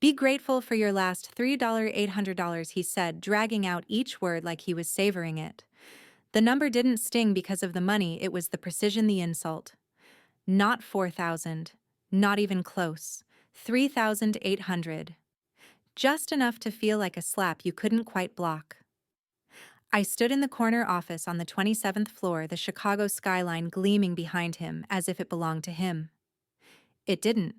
Be grateful for your last $3,800, he said, dragging out each word like he was savoring it. The number didn't sting because of the money, it was the precision, the insult. Not 4,000. Not even close. 3,800. Just enough to feel like a slap you couldn't quite block. I stood in the corner office on the 27th floor, the Chicago skyline gleaming behind him as if it belonged to him. It didn't.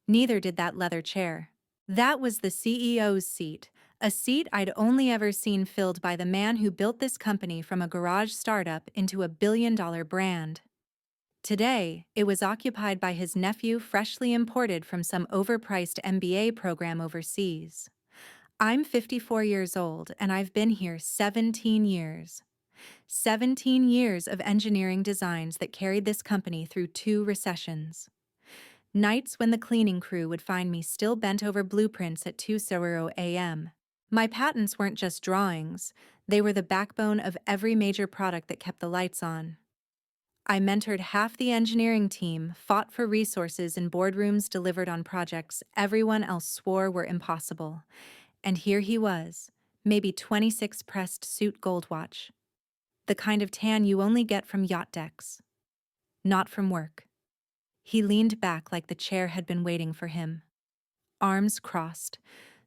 Neither did that leather chair. That was the CEO's seat, a seat I'd only ever seen filled by the man who built this company from a garage startup into a billion-dollar brand. Today, it was occupied by his nephew, freshly imported from some overpriced MBA program overseas. I'm 54 years old, and I've been here 17 years. 17 years of engineering designs that carried this company through 2 recessions. Nights when the cleaning crew would find me still bent over blueprints at 2:00 a.m. My patents weren't just drawings, they were the backbone of every major product that kept the lights on. I mentored half the engineering team, fought for resources in boardrooms, delivered on projects everyone else swore were impossible. And here he was, maybe 26 pressed suit gold watch. The kind of tan you only get from yacht decks. Not from work. He leaned back like the chair had been waiting for him. Arms crossed,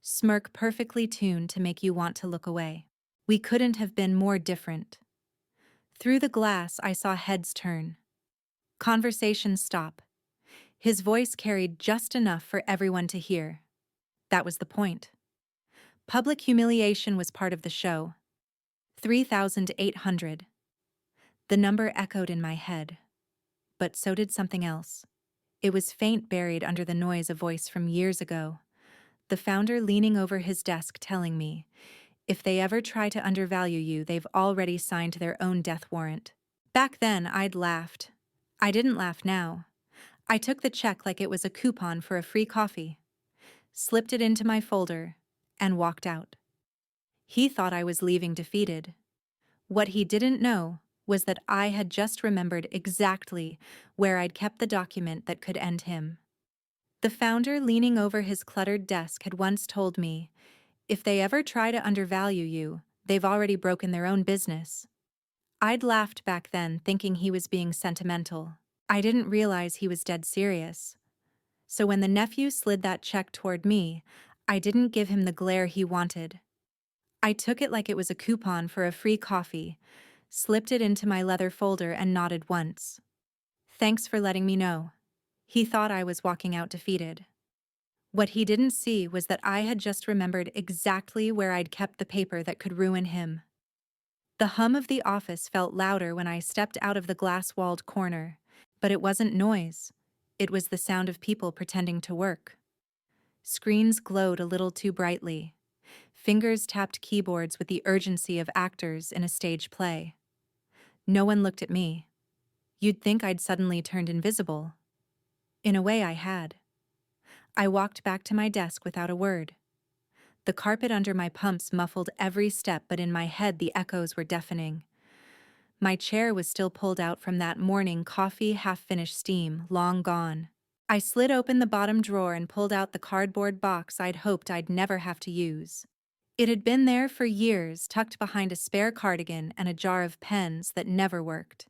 smirk perfectly tuned to make you want to look away. We couldn't have been more different. Through the glass, I saw heads turn. Conversations stop. His voice carried just enough for everyone to hear. That was the point. Public humiliation was part of the show. 3,800. The number echoed in my head. But so did something else. It was faint, buried under the noise, a voice from years ago. The founder leaning over his desk telling me, if they ever try to undervalue you, they've already signed their own death warrant. Back then, I'd laughed. I didn't laugh now. I took the check like it was a coupon for a free coffee, slipped it into my folder, and walked out. He thought I was leaving defeated. What he didn't know was that I had just remembered exactly where I'd kept the document that could end him. The founder leaning over his cluttered desk had once told me, if they ever try to undervalue you, they've already broken their own business. I'd laughed back then, thinking he was being sentimental. I didn't realize he was dead serious. So when the nephew slid that check toward me, I didn't give him the glare he wanted. I took it like it was a coupon for a free coffee, slipped it into my leather folder, and nodded once. Thanks for letting me know. He thought I was walking out defeated. What he didn't see was that I had just remembered exactly where I'd kept the paper that could ruin him. The hum of the office felt louder when I stepped out of the glass-walled corner, but it wasn't noise. It was the sound of people pretending to work. Screens glowed a little too brightly. Fingers tapped keyboards with the urgency of actors in a stage play. No one looked at me. You'd think I'd suddenly turned invisible. In a way, I had. I walked back to my desk without a word. The carpet under my pumps muffled every step, but in my head the echoes were deafening. My chair was still pulled out from that morning coffee, half-finished steam, long gone. I slid open the bottom drawer and pulled out the cardboard box I'd hoped I'd never have to use. It had been there for years, tucked behind a spare cardigan and a jar of pens that never worked.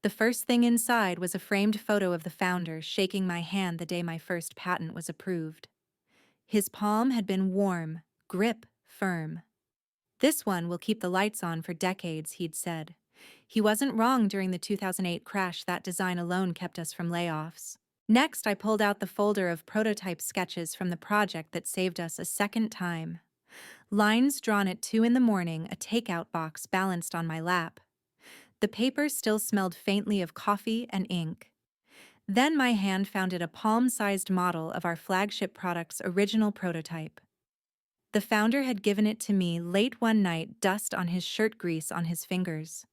The first thing inside was a framed photo of the founder shaking my hand the day my first patent was approved. His palm had been warm, grip firm. This one will keep the lights on for decades, he'd said. He wasn't wrong. During the 2008 crash, that design alone kept us from layoffs. Next, I pulled out the folder of prototype sketches from the project that saved us a second time. Lines drawn at 2 in the morning, a takeout box balanced on my lap. The paper still smelled faintly of coffee and ink. Then my hand found it, a palm-sized model of our flagship product's original prototype. The founder had given it to me late one night, dust on his shirt, grease on his fingers.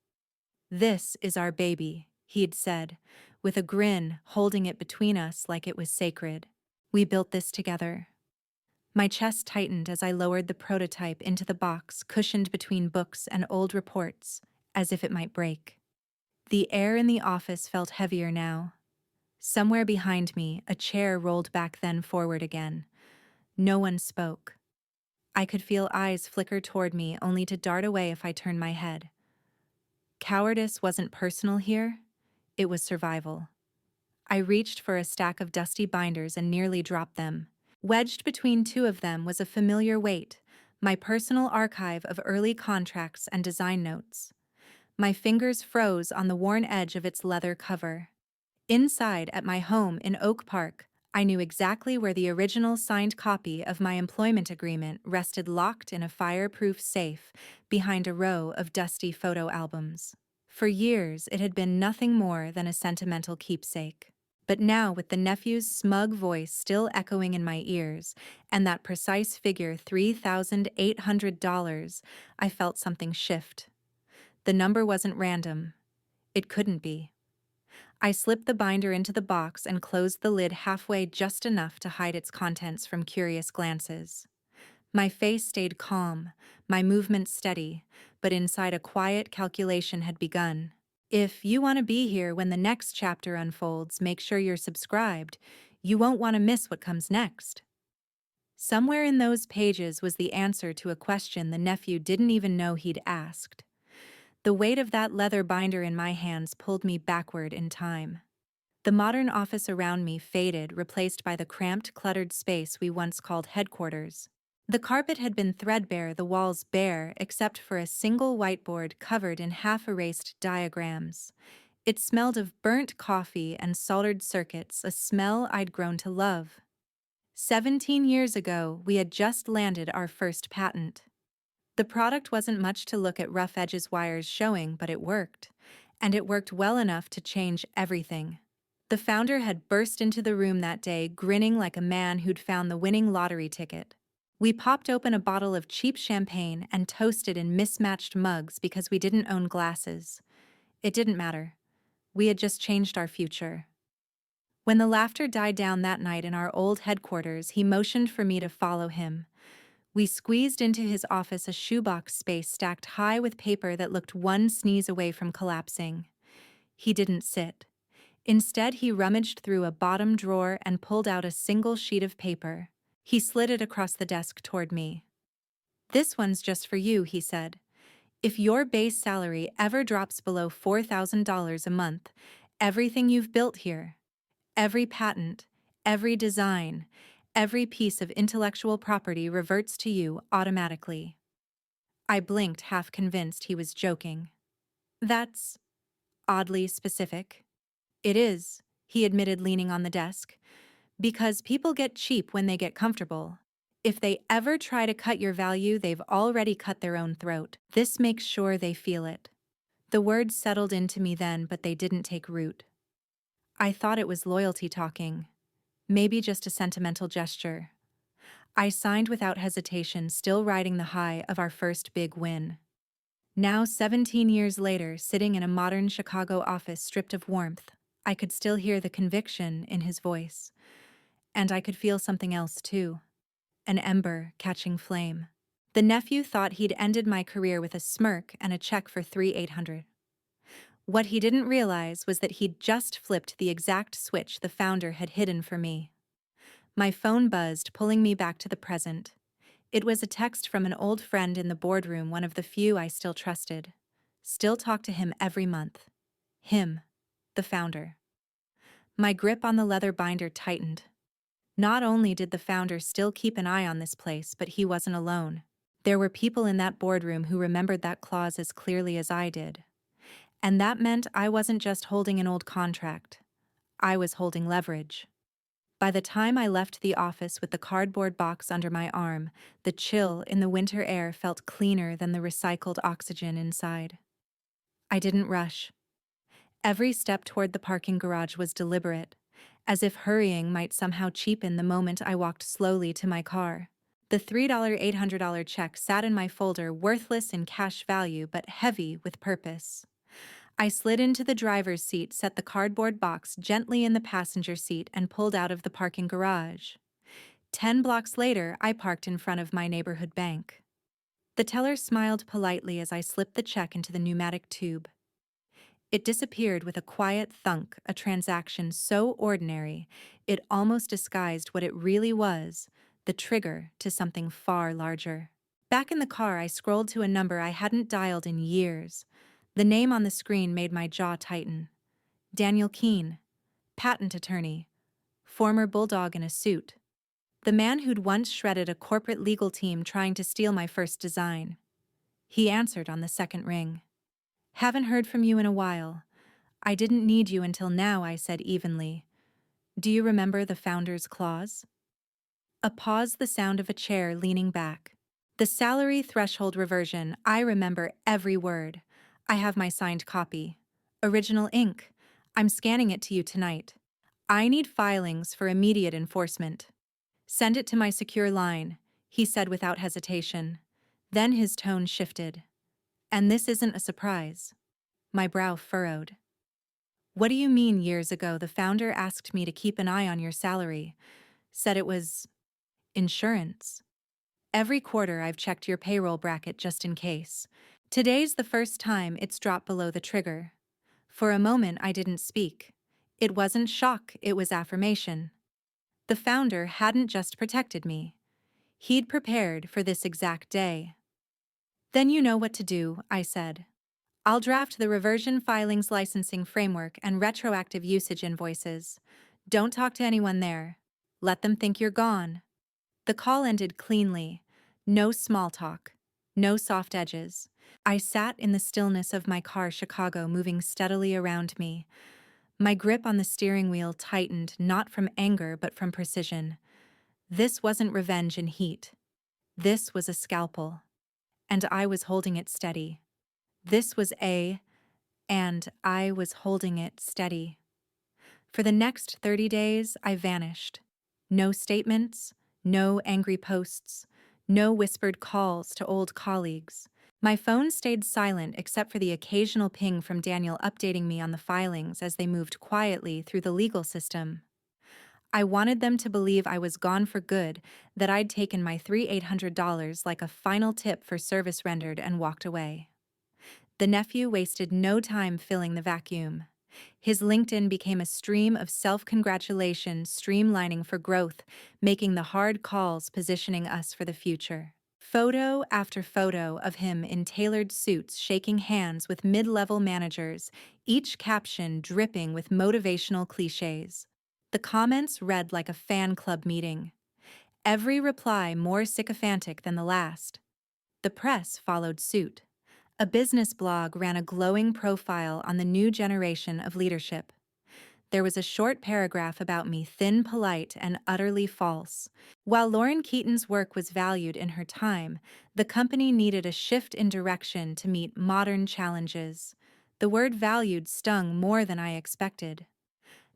This is our baby, he'd said, with a grin, holding it between us like it was sacred. We built this together. My chest tightened as I lowered the prototype into the box, cushioned between books and old reports, as if it might break. The air in the office felt heavier now. Somewhere behind me, a chair rolled back, then forward again. No one spoke. I could feel eyes flicker toward me only to dart away if I turned my head. Cowardice wasn't personal here, it was survival. I reached for a stack of dusty binders and nearly dropped them. Wedged between two of them was a familiar weight, my personal archive of early contracts and design notes. My fingers froze on the worn edge of its leather cover. Inside, at my home in Oak Park, I knew exactly where the original signed copy of my employment agreement rested, locked in a fireproof safe behind a row of dusty photo albums. For years, it had been nothing more than a sentimental keepsake. But now, with the nephew's smug voice still echoing in my ears, and that precise figure $3,800, I felt something shift. The number wasn't random. It couldn't be. I slipped the binder into the box and closed the lid halfway, just enough to hide its contents from curious glances. My face stayed calm, my movements steady, but inside a quiet calculation had begun. If you want to be here when the next chapter unfolds, make sure you're subscribed. You won't want to miss what comes next. Somewhere in those pages was the answer to a question the nephew didn't even know he'd asked. The weight of that leather binder in my hands pulled me backward in time. The modern office around me faded, replaced by the cramped, cluttered space we once called headquarters. The carpet had been threadbare, the walls bare, except for a single whiteboard covered in half-erased diagrams. It smelled of burnt coffee and soldered circuits, a smell I'd grown to love. 17 years ago, we had just landed our first patent. The product wasn't much to look at, rough edges, wires showing, but it worked. And it worked well enough to change everything. The founder had burst into the room that day, grinning like a man who'd found the winning lottery ticket. We popped open a bottle of cheap champagne and toasted in mismatched mugs because we didn't own glasses. It didn't matter. We had just changed our future. When the laughter died down that night in our old headquarters, he motioned for me to follow him. We squeezed into his office, a shoebox space stacked high with paper that looked one sneeze away from collapsing. He didn't sit. Instead, he rummaged through a bottom drawer and pulled out a single sheet of paper. He slid it across the desk toward me. "This one's just for you," he said. "If your base salary ever drops below $4,000 a month, everything you've built here, every patent, every design, every piece of intellectual property reverts to you automatically." I blinked, half convinced he was joking. "That's oddly specific." "It is," he admitted, leaning on the desk, "because people get cheap when they get comfortable. If they ever try to cut your value, they've already cut their own throat. This makes sure they feel it." The words settled into me then, but they didn't take root. I thought it was loyalty talking. Maybe just a sentimental gesture. I signed without hesitation, still riding the high of our first big win. Now, 17 years later, sitting in a modern Chicago office stripped of warmth, I could still hear the conviction in his voice. And I could feel something else too. An ember catching flame. The nephew thought he'd ended my career with a smirk and a check for $3,800. What he didn't realize was that he'd just flipped the exact switch the founder had hidden for me. My phone buzzed, pulling me back to the present. It was a text from an old friend in the boardroom, one of the few I still trusted. Still talk to him every month. Him, the founder. My grip on the leather binder tightened. Not only did the founder still keep an eye on this place, but he wasn't alone. There were people in that boardroom who remembered that clause as clearly as I did. And that meant I wasn't just holding an old contract. I was holding leverage. By the time I left the office with the cardboard box under my arm, the chill in the winter air felt cleaner than the recycled oxygen inside. I didn't rush. Every step toward the parking garage was deliberate, as if hurrying might somehow cheapen the moment I walked slowly to my car. The $3,800 check sat in my folder, worthless in cash value but heavy with purpose. I slid into the driver's seat, set the cardboard box gently in the passenger seat, and pulled out of the parking garage. 10 blocks later, I parked in front of my neighborhood bank. The teller smiled politely as I slipped the check into the pneumatic tube. It disappeared with a quiet thunk, a transaction so ordinary it almost disguised what it really was, the trigger to something far larger. Back in the car, I scrolled to a number I hadn't dialed in years. The name on the screen made my jaw tighten. Daniel Keene, patent attorney, former bulldog in a suit. The man who'd once shredded a corporate legal team trying to steal my first design. He answered on the second ring. "Haven't heard from you in a while. I didn't need you until now," I said evenly. "Do you remember the founder's clause?" A pause, the sound of a chair leaning back. "The salary threshold reversion, I remember every word. I have my signed copy. Original ink. I'm scanning it to you tonight. I need filings for immediate enforcement." "Send it to my secure line," he said without hesitation. Then his tone shifted. "And this isn't a surprise." My brow furrowed. "What do you mean years ago the founder asked me to keep an eye on your salary? Said it was insurance. Every quarter I've checked your payroll bracket just in case. Today's the first time it's dropped below the trigger." For a moment I didn't speak. It wasn't shock, it was affirmation. The founder hadn't just protected me. He'd prepared for this exact day. "Then you know what to do," I said. "I'll draft the reversion filings licensing framework and retroactive usage invoices. Don't talk to anyone there. Let them think you're gone." The call ended cleanly. No small talk. No soft edges. I sat in the stillness of my car, Chicago, moving steadily around me. My grip on the steering wheel tightened, not from anger but from precision. This wasn't revenge in heat. This was a scalpel. And I was holding it steady. And I was holding it steady. For the next 30 days, I vanished. No statements, no angry posts, no whispered calls to old colleagues. My phone stayed silent except for the occasional ping from Daniel updating me on the filings as they moved quietly through the legal system. I wanted them to believe I was gone for good, that I'd taken my $800 like a final tip for service rendered and walked away. The nephew wasted no time filling the vacuum. His LinkedIn became a stream of self-congratulation, streamlining for growth, making the hard calls, positioning us for the future. Photo after photo of him in tailored suits shaking hands with mid-level managers, each caption dripping with motivational cliches. The comments read like a fan club meeting. Every reply more sycophantic than the last. The press followed suit. A business blog ran a glowing profile on the new generation of leadership. There was a short paragraph about me, thin, polite, and utterly false. While Lauren Keaton's work was valued in her time, the company needed a shift in direction to meet modern challenges. The word valued stung more than I expected.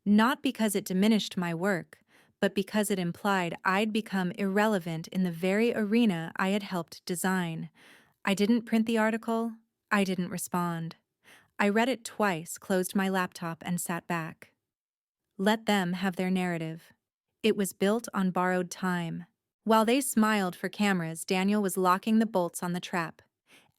Not because it diminished my work, but because it implied I'd become irrelevant in the very arena I had helped design. I didn't print the article. I didn't respond. I read it twice, closed my laptop, and sat back. Let them have their narrative. It was built on borrowed time. While they smiled for cameras, Daniel was locking the bolts on the trap.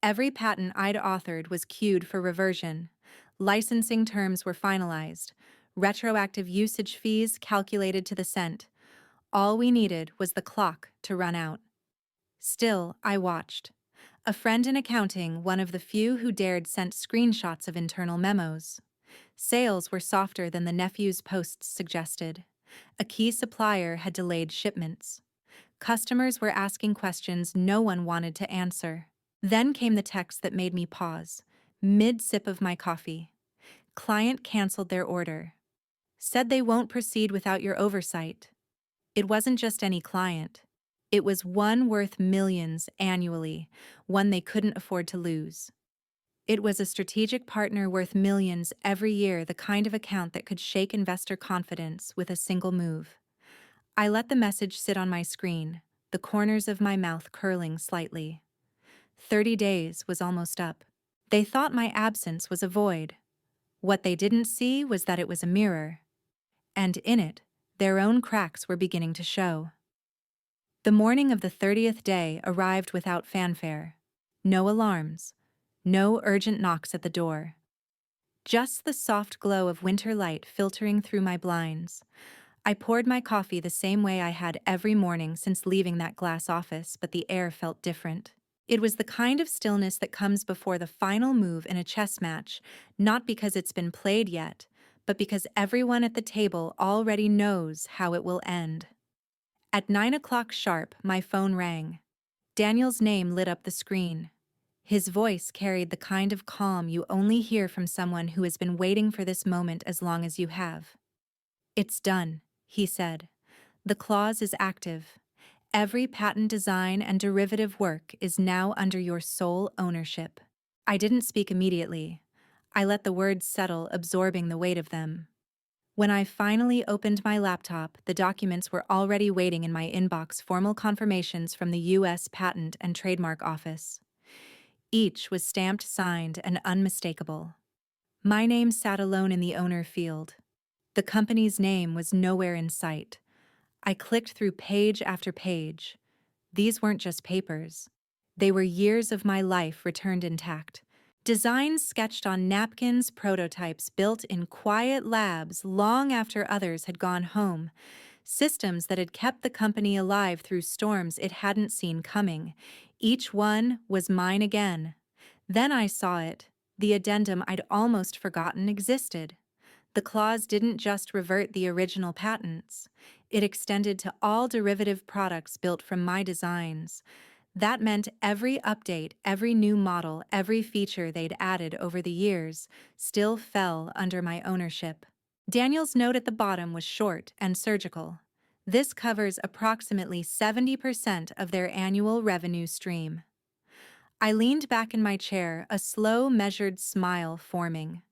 Every patent I'd authored was queued for reversion. Licensing terms were finalized. Retroactive usage fees calculated to the cent. All we needed was the clock to run out. Still, I watched. A friend in accounting, one of the few who dared, sent screenshots of internal memos. Sales were softer than the nephew's posts suggested. A key supplier had delayed shipments. Customers were asking questions no one wanted to answer. Then came the text that made me pause, mid-sip of my coffee. Client canceled their order. Said they won't proceed without your oversight. It wasn't just any client. It was one worth millions annually, one they couldn't afford to lose. It was a strategic partner worth millions every year, the kind of account that could shake investor confidence with a single move. I let the message sit on my screen, the corners of my mouth curling slightly. 30 days was almost up. They thought my absence was a void. What they didn't see was that it was a mirror. And in it, their own cracks were beginning to show. The morning of the 30th day arrived without fanfare. No alarms. No urgent knocks at the door. Just the soft glow of winter light filtering through my blinds. I poured my coffee the same way I had every morning since leaving that glass office, but the air felt different. It was the kind of stillness that comes before the final move in a chess match, not because it's been played yet, but because everyone at the table already knows how it will end. At 9 o'clock sharp, my phone rang. Daniel's name lit up the screen. His voice carried the kind of calm you only hear from someone who has been waiting for this moment as long as you have. "It's done," he said. "The clause is active. Every patent design and derivative work is now under your sole ownership." I didn't speak immediately. I let the words settle, absorbing the weight of them. When I finally opened my laptop, the documents were already waiting in my inbox, formal confirmations from the U.S. Patent and Trademark Office. Each was stamped, signed, and unmistakable. My name sat alone in the owner field. The company's name was nowhere in sight. I clicked through page after page. These weren't just papers. They were years of my life returned intact. Designs sketched on napkins, prototypes built in quiet labs long after others had gone home, systems that had kept the company alive through storms it hadn't seen coming. Each one was mine again. Then I saw it, the addendum I'd almost forgotten existed. The clause didn't just revert the original patents. It extended to all derivative products built from my designs. That meant every update, every new model, every feature they'd added over the years still fell under my ownership. Daniel's note at the bottom was short and surgical. "This covers approximately 70% of their annual revenue stream." I leaned back in my chair, a slow, measured smile forming.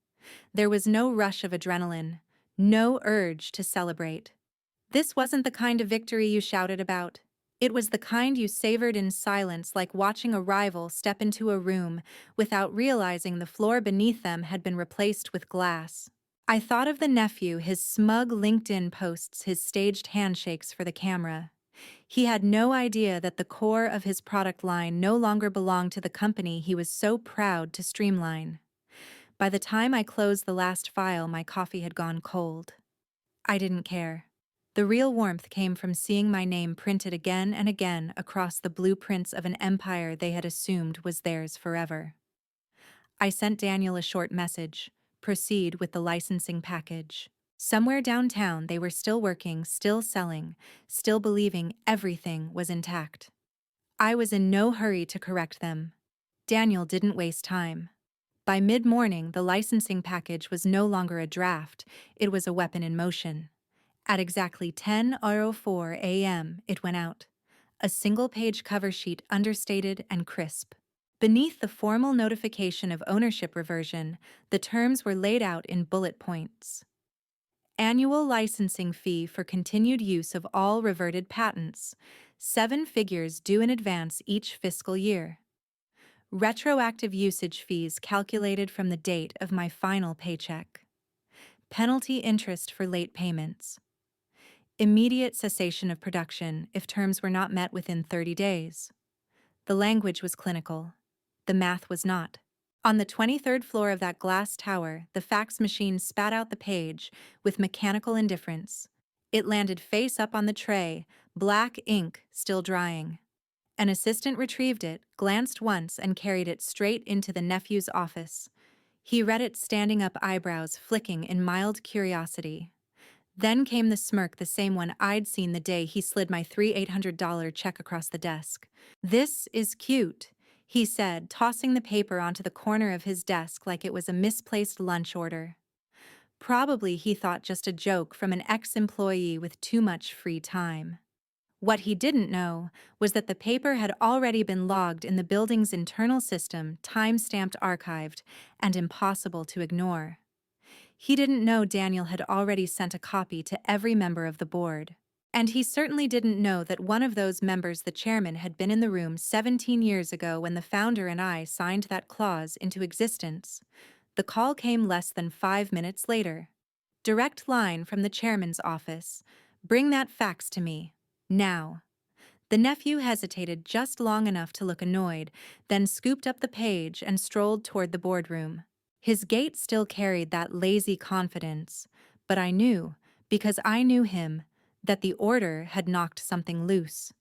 There was no rush of adrenaline, no urge to celebrate. This wasn't the kind of victory you shouted about. It was the kind you savored in silence, like watching a rival step into a room without realizing the floor beneath them had been replaced with glass. I thought of the nephew, his smug LinkedIn posts, his staged handshakes for the camera. He had no idea that the core of his product line no longer belonged to the company he was so proud to streamline. By the time I closed the last file, my coffee had gone cold. I didn't care. The real warmth came from seeing my name printed again and again across the blueprints of an empire they had assumed was theirs forever. I sent Daniel a short message: "Proceed with the licensing package." Somewhere downtown, they were still working, still selling, still believing everything was intact. I was in no hurry to correct them. Daniel didn't waste time. By mid-morning, the licensing package was no longer a draft, it was a weapon in motion. At exactly 10:04 a.m., it went out. A single-page cover sheet, understated and crisp. Beneath the formal notification of ownership reversion, the terms were laid out in bullet points. Annual licensing fee for continued use of all reverted patents, 7 figures due in advance each fiscal year. Retroactive usage fees calculated from the date of my final paycheck. Penalty interest for late payments. Immediate cessation of production if terms were not met within 30 days. The language was clinical. The math was not. On the 23rd floor of that glass tower, the fax machine spat out the page with mechanical indifference. It landed face up on the tray, black ink still drying. An assistant retrieved it, glanced once, and carried it straight into the nephew's office. He read it, standing up, eyebrows flicking in mild curiosity. Then came the smirk, the same one I'd seen the day he slid my $800 check across the desk. "This is cute," he said, tossing the paper onto the corner of his desk like it was a misplaced lunch order. Probably he thought just a joke from an ex-employee with too much free time. What he didn't know was that the paper had already been logged in the building's internal system, time-stamped, archived, and impossible to ignore. He didn't know Daniel had already sent a copy to every member of the board. And he certainly didn't know that one of those members, the chairman, had been in the room 17 years ago when the founder and I signed that clause into existence. The call came less than 5 minutes later. Direct line from the chairman's office. "Bring that fax to me. Now." The nephew hesitated just long enough to look annoyed, then scooped up the page and strolled toward the boardroom. His gait still carried that lazy confidence, but I knew, because I knew him, that the order had knocked something loose.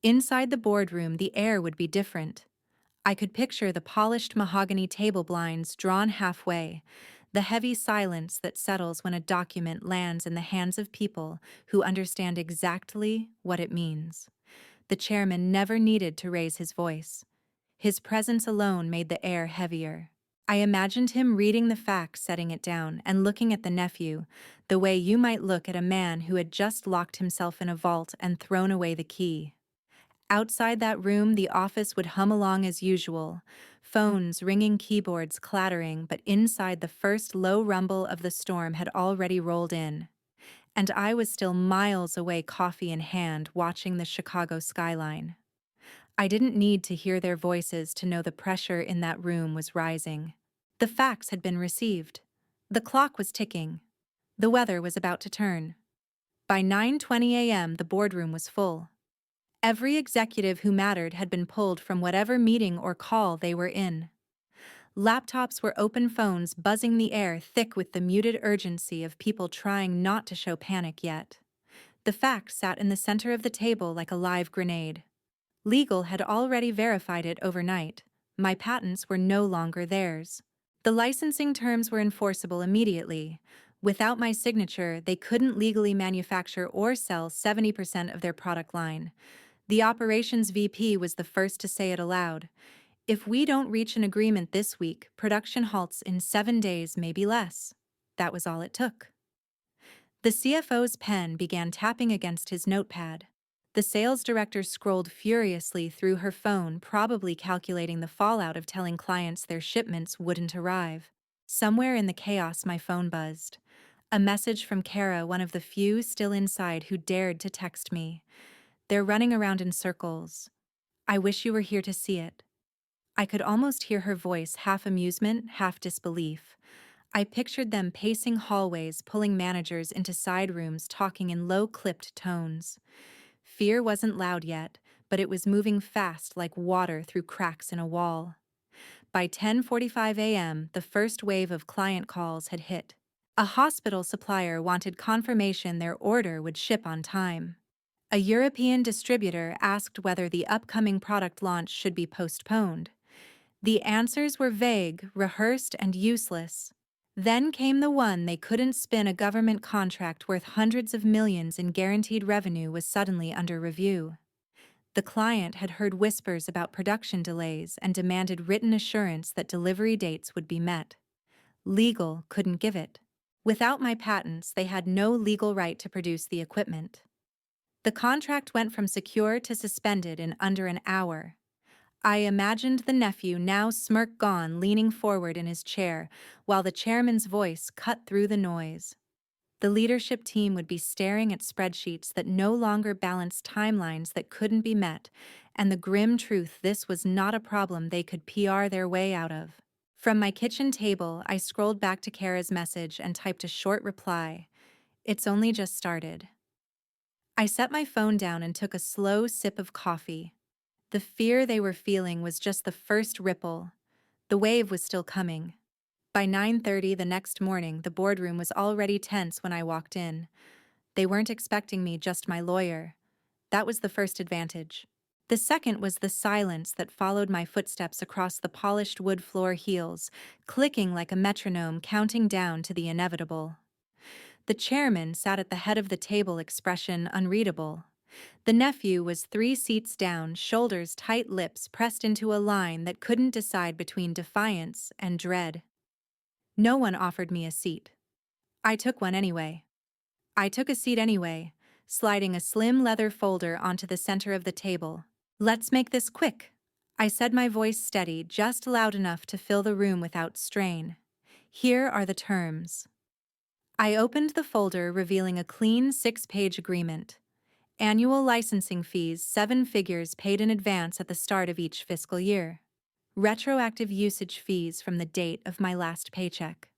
Inside the boardroom, the air would be different. I could picture the polished mahogany table blinds drawn halfway, the heavy silence that settles when a document lands in the hands of people who understand exactly what it means. The chairman never needed to raise his voice. His presence alone made the air heavier. I imagined him reading the facts, setting it down, and looking at the nephew, the way you might look at a man who had just locked himself in a vault and thrown away the key. Outside that room, the office would hum along as usual, phones ringing, keyboards clattering, but inside, the first low rumble of the storm had already rolled in. And I was still miles away, coffee in hand, watching the Chicago skyline. I didn't need to hear their voices to know the pressure in that room was rising. The facts had been received. The clock was ticking. The weather was about to turn. By 9:20 a.m., the boardroom was full. Every executive who mattered had been pulled from whatever meeting or call they were in. Laptops were open, phones buzzing, the air thick with the muted urgency of people trying not to show panic yet. The facts sat in the center of the table like a live grenade. Legal had already verified it overnight. My patents were no longer theirs. The licensing terms were enforceable immediately. Without my signature, they couldn't legally manufacture or sell 70% of their product line. The operations VP was the first to say it aloud. If we don't reach an agreement this week, production halts in 7 days, maybe less. That was all it took. The CFO's pen began tapping against his notepad. The sales director scrolled furiously through her phone, probably calculating the fallout of telling clients their shipments wouldn't arrive. Somewhere in the chaos, my phone buzzed. A message from Kara, one of the few still inside who dared to text me. They're running around in circles. I wish you were here to see it. I could almost hear her voice, half amusement, half disbelief. I pictured them pacing hallways, pulling managers into side rooms, talking in low-clipped tones. Fear wasn't loud yet, but it was moving fast like water through cracks in a wall. By 10:45 a.m., the first wave of client calls had hit. A hospital supplier wanted confirmation their order would ship on time. A European distributor asked whether the upcoming product launch should be postponed. The answers were vague, rehearsed, and useless. Then came the one they couldn't spin. A government contract worth hundreds of millions in guaranteed revenue was suddenly under review. The client had heard whispers about production delays and demanded written assurance that delivery dates would be met. Legal couldn't give it. Without my patents, they had no legal right to produce the equipment. The contract went from secure to suspended in under an hour. I imagined the nephew, now smirk gone, leaning forward in his chair, while the chairman's voice cut through the noise. The leadership team would be staring at spreadsheets that no longer balanced timelines that couldn't be met, and the grim truth: this was not a problem they could PR their way out of. From my kitchen table, I scrolled back to Kara's message and typed a short reply. It's only just started. I set my phone down and took a slow sip of coffee. The fear they were feeling was just the first ripple. The wave was still coming. By 9:30 the next morning, the boardroom was already tense when I walked in. They weren't expecting me, just my lawyer. That was the first advantage. The second was the silence that followed my footsteps across the polished wood floor, heels clicking like a metronome, counting down to the inevitable. The chairman sat at the head of the table, expression unreadable. The nephew was 3 seats down, shoulders tight, lips pressed into a line that couldn't decide between defiance and dread. No one offered me a seat. I took one anyway. I took a seat anyway, sliding a slim leather folder onto the center of the table. Let's make this quick, I said, my voice steady, just loud enough to fill the room without strain. Here are the terms. I opened the folder, revealing a clean 6-page agreement. Annual licensing fees, 7 figures paid in advance at the start of each fiscal year. Retroactive usage fees from the date of my last paycheck.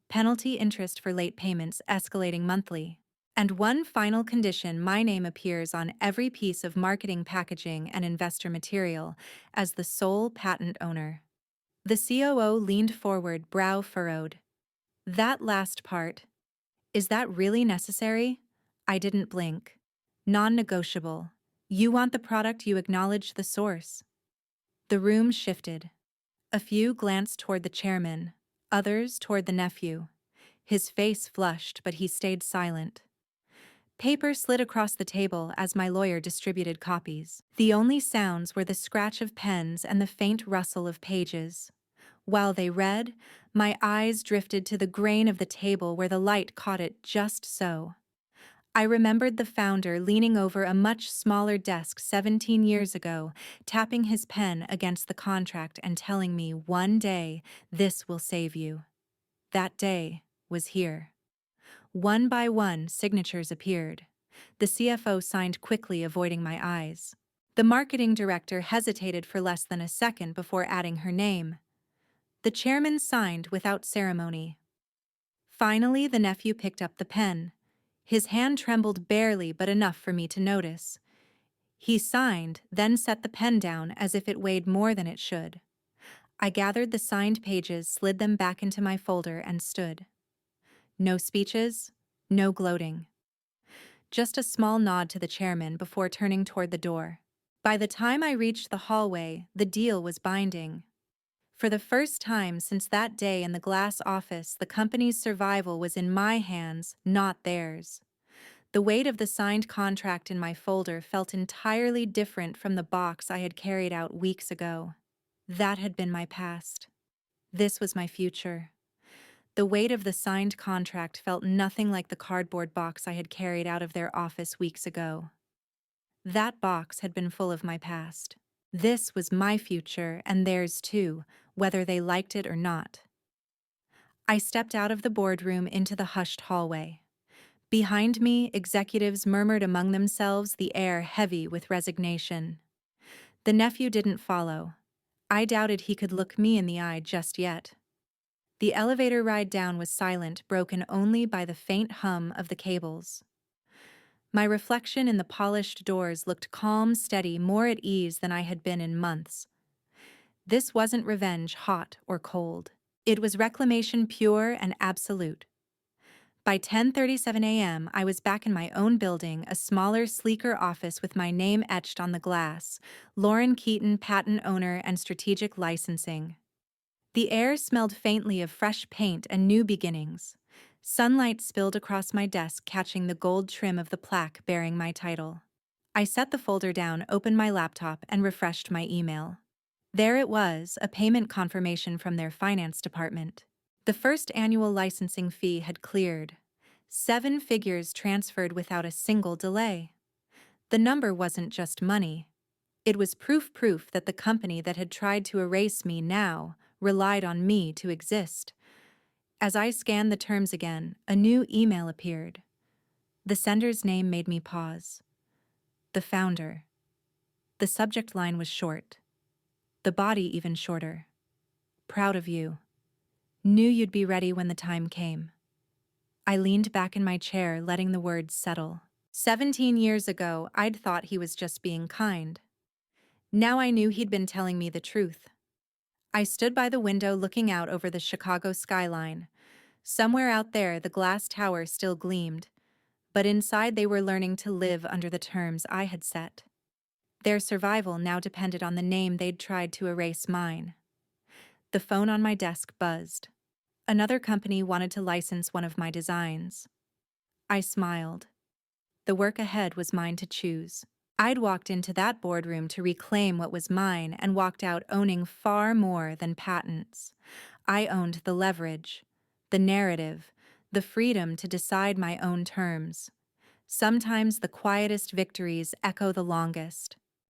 Penalty interest for late payments escalating monthly. And one final condition: my name appears on every piece of marketing, packaging, and investor material as the sole patent owner. The COO leaned forward, brow furrowed. That last part. Is that really necessary? I didn't blink. Non-negotiable. You want the product, you acknowledge the source. The room shifted. A few glanced toward the chairman, others toward the nephew. His face flushed, but he stayed silent. Paper slid across the table as my lawyer distributed copies. The only sounds were the scratch of pens and the faint rustle of pages. While they read, my eyes drifted to the grain of the table where the light caught it just so. I remembered the founder leaning over a much smaller desk 17 years ago, tapping his pen against the contract and telling me, "One day, this will save you." That day was here. One by one, signatures appeared. The CFO signed quickly, avoiding my eyes. The marketing director hesitated for less than a second before adding her name. The chairman signed without ceremony. Finally, the nephew picked up the pen. His hand trembled barely, but enough for me to notice. He signed, then set the pen down as if it weighed more than it should. I gathered the signed pages, slid them back into my folder, and stood. No speeches, no gloating. Just a small nod to the chairman before turning toward the door. By the time I reached the hallway, the deal was binding. For the first time since that day in the glass office, the company's survival was in my hands, not theirs. The weight of the signed contract in my folder felt entirely different from the box I had carried out weeks ago. That had been my past. This was my future. The weight of the signed contract felt nothing like the cardboard box I had carried out of their office weeks ago. That box had been full of my past. This was my future, and theirs too, whether they liked it or not. I stepped out of the boardroom into the hushed hallway. Behind me, executives murmured among themselves, the air heavy with resignation. The nephew didn't follow. I doubted he could look me in the eye just yet. The elevator ride down was silent, broken only by the faint hum of the cables. My reflection in the polished doors looked calm, steady, more at ease than I had been in months. This wasn't revenge, hot or cold. It was reclamation, pure and absolute. By 10:37 a.m., I was back in my own building, a smaller, sleeker office with my name etched on the glass, Lauren Keaton, patent owner and strategic licensing. The air smelled faintly of fresh paint and new beginnings. Sunlight spilled across my desk, catching the gold trim of the plaque bearing my title. I set the folder down, opened my laptop, and refreshed my email. There it was, a payment confirmation from their finance department. The first annual licensing fee had cleared. 7 figures transferred without a single delay. The number wasn't just money. It was proof that the company that had tried to erase me now relied on me to exist. As I scanned the terms again, a new email appeared. The sender's name made me pause. The founder. The subject line was short. The body even shorter. Proud of you. Knew you'd be ready when the time came. I leaned back in my chair, letting the words settle. 17 years ago, I'd thought he was just being kind. Now I knew he'd been telling me the truth. I stood by the window looking out over the Chicago skyline. Somewhere out there, the glass tower still gleamed, but inside they were learning to live under the terms I had set. Their survival now depended on the name they'd tried to erase mine. The phone on my desk buzzed. Another company wanted to license one of my designs. I smiled. The work ahead was mine to choose. I'd walked into that boardroom to reclaim what was mine and walked out owning far more than patents. I owned the leverage, the narrative, the freedom to decide my own terms. Sometimes the quietest victories echo the longest.